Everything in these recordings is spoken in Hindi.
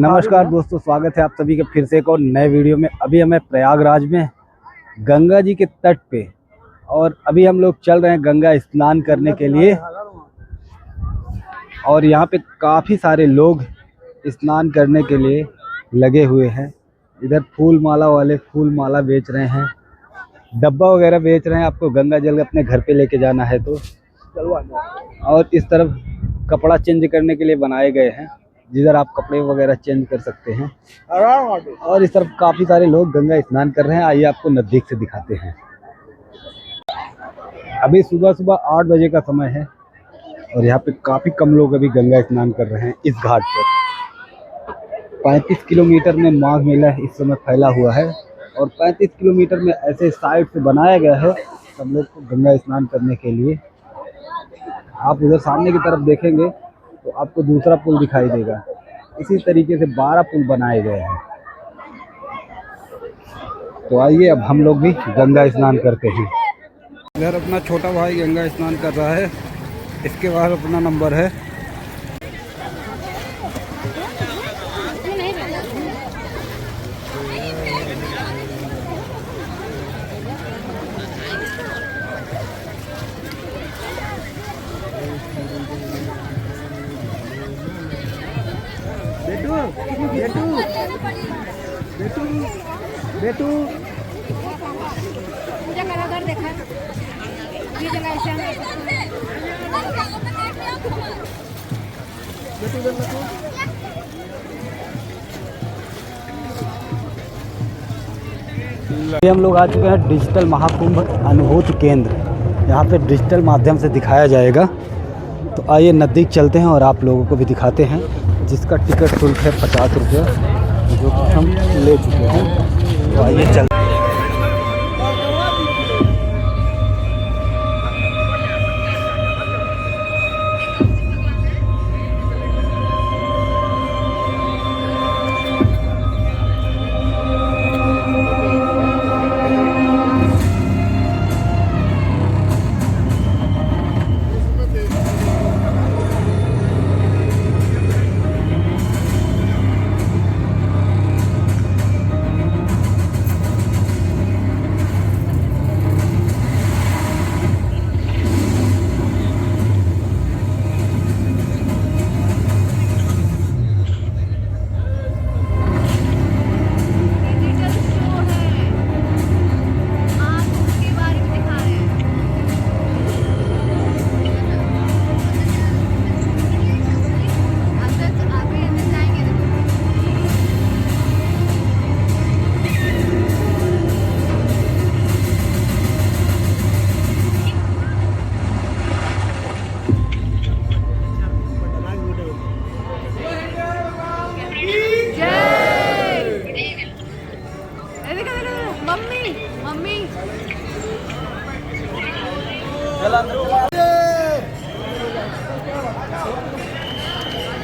नमस्कार दोस्तों, स्वागत है आप सभी के फिर से एक और नए वीडियो में। अभी हमें प्रयागराज में गंगा जी के तट पे और अभी हम लोग चल रहे हैं गंगा स्नान करने के लिए। और यहाँ पे काफ़ी सारे लोग स्नान करने के लिए लगे हुए हैं। इधर फूल माला वाले फूल माला बेच रहे हैं, डब्बा वगैरह बेच रहे हैं। आपको गंगा जल अपने घर पे लेके जाना है तो। और इस तरफ कपड़ा चेंज करने के लिए बनाए गए हैं, जिधर आप कपड़े वगैरह चेंज कर सकते हैं। और इस तरफ काफ़ी सारे लोग गंगा स्नान कर रहे हैं। आइए आपको नज़दीक से दिखाते हैं। अभी सुबह सुबह 8 बजे का समय है और यहाँ पे काफ़ी कम लोग अभी गंगा स्नान कर रहे हैं इस घाट पर। 35 किलोमीटर में माघ मेला इस समय फैला हुआ है और 35 किलोमीटर में ऐसे साइड से बनाया गया है सब लोग को गंगा स्नान करने के लिए। आप उधर सामने की तरफ देखेंगे तो आपको दूसरा पुल दिखाई देगा। इसी तरीके से 12 पुल बनाए गए हैं। तो आइए अब हम लोग भी गंगा स्नान करते हैं। इधर अपना छोटा भाई गंगा स्नान कर रहा है, इसके बाद अपना नंबर है। बेटू बेटू बेटू बेटू पूजा करा उधर देखा ये जगह ऐसे हम लोग आ चुके हैं डिजिटल महाकुंभ अनुभूति केंद्र। यहाँ पे डिजिटल माध्यम से दिखाया जाएगा। तो आइए नज़दीक चलते हैं और आप लोगों को भी दिखाते हैं, जिसका टिकट शुल्क है 50 रुपये, जो कि हम ले चुके हैं। तो आइए चल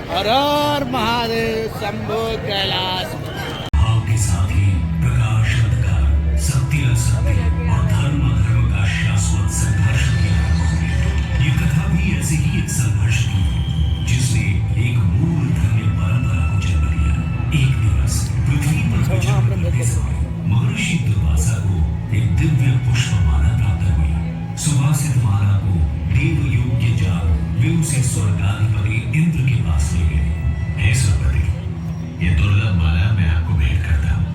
हर हर महादेव शंभो कैलाश। भाव के साथ ही प्रकाश अंधकार, सत्य असत्य और धर्म अधर्म का शाश्वत संघर्ष किया। ये कथा भी ऐसे ही एक संघर्ष की, जिसने एक मूल धर्म परंपरा को जन्म दिया। एक दिवस पृथ्वी पर विचरण करते समय महर्षि दुर्वासा को एक दिव्य पुष्पमाला प्राप्त हुई। सुवासित माला को देव योग्य जान वे उसे स्वर्गाधिपति इंद्र के पास ले गए। हे सुरपति, ये दुर्लभ माला मैं आपको भेंट करता हूँ।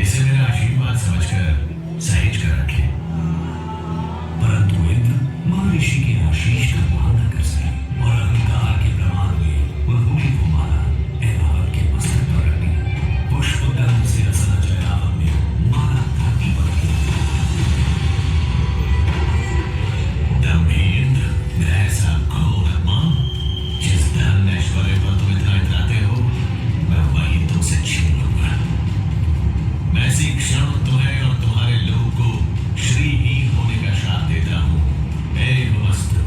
इसे मेरा आशीर्वाद समझकर सहेज कर रखें। परंतु इंद्र महर्षि के आशीष का मान न कर सके और अहंकार के प्रमाण में उन्होंने वो माला ऐरावत के मस्तक पर रख दी। पुष्प गंध से रसना ऐरावत ने माला धरती पर रखी। तब भी इंद्र मेरा ऐसा क्रोध अपमान, जिस धन ऐश्वर्य पर तुम इतना इतराते हो, मैं वही तुमसे छीन लूंगा। मैं इसी क्षण तुम्हें और तुम्हारे लोगों को श्रीहीन होने का श्राप देता हूँ। हे वस्तु,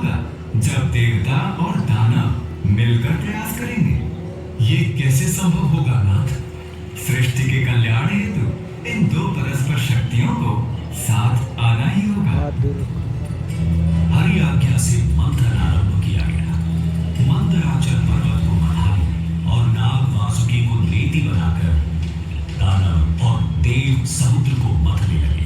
होगा जब देवता और दानव मिलकर प्रयास करेंगे। ये कैसे संभव होगा नाथ? सृष्टि के कल्याण हेतु इन दो परस्पर शक्तियों को साथ आना ही होगा। हरि आज्ञा से मंथन आरंभ किया गया। मंदराचल पर्वत को मथाई और नाग वासुकी को नेति बनाकर दानव और देव समुद्र को मथने लगे।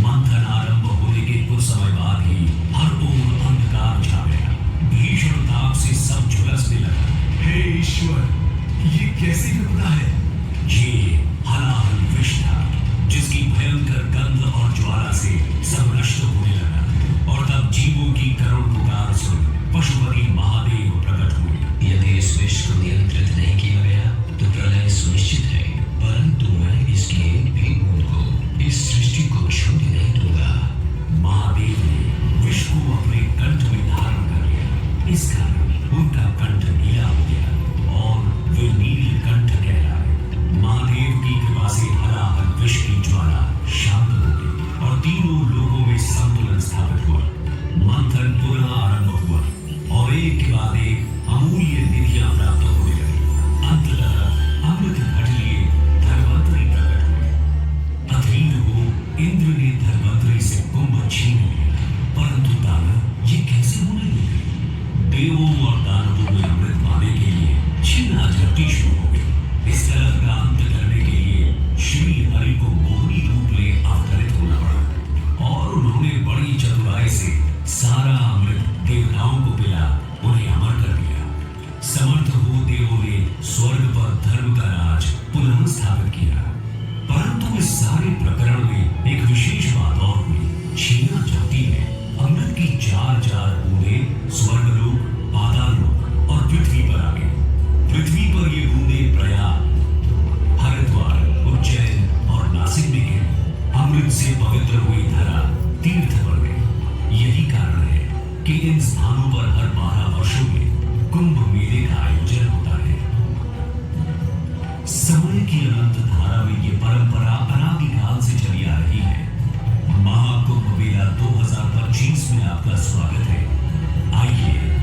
मंथन आरंभ होने के कुछ समय बाद ही हर ओर अंधकार छा गया। भीषण ताप से सब झुलसने लगा। हे ईश्वर, ये कैसी विपदा है? ये हलाहल विष था जिसकी भयंकर गंध और ज्वाला से सब नष्ट होने लगा। और तब जीवों की करुण पुकार सुन पशुपति महादेव प्रकट हुए। यदि इस विष को नियंत्रित नहीं किया गया तो प्रलय सुनिश्चित है, परंतु मैं इसकी एक भी बूंद को इस सृष्टि को छूने नहीं दूंगा। महादेव ने विष को अपने कंठ में धारण कर लिया। इस कारण उनका कंठ नीला हो गया और वे नील कंठ कहलाए। महादेव की कृपा से हलाहल विष की ज्वाला शांत हो गई और तीनों लोगों में संतुलन स्थापित हुआ। मंथन पुनः आरंभ हुआ और एक के बाद एक अमूल्य निधियां प्राप्त होने लगी। अंततः अमृत घट लिए धर्मंतरी प्रकट हुए। अधीर हो इंद्र ने धर्मंतरी से कुंभ छीन लिया, परंतु दानव ये कैसे होने लगे? देवों और दानवों में अमृत पाने के लिए छीना झपटी शुरू हो गई। इस कलह का अंत करने के लिए श्री हरि को मोहनी रूप में अवतरित होना पड़ा और उन्होंने बड़ी चतुराई से सारा अमृत देवताओं को पिला उन्हें अमर कर दिया। समर्थ हो देवों ने स्वर्ग पर धर्म का राज पुनः स्थापित किया। परंतु इस सारे प्रकरण में एक विशेष बात और हुई। छीना झपटी में अमृत की चार बूंदें स्वर्गलोक, पाताललोक और पृथ्वी पर आ गई। पृथ्वी पर ये बूंदें प्रयाग, हरिद्वार, उज्जैन और नासिक में गिरी। अमृत से पवित्र हुई धरा तीर्थ बन गई। यही कारण है कि इन स्थानों पर हर 12 वर्षों में कुंभ मेले का आयोजन होता है। समय की अनंत धारा में ये परंपरा अनादिकाल से चली आ रही है। महाकुंभ मेला 2025 में आपका स्वागत है। आइए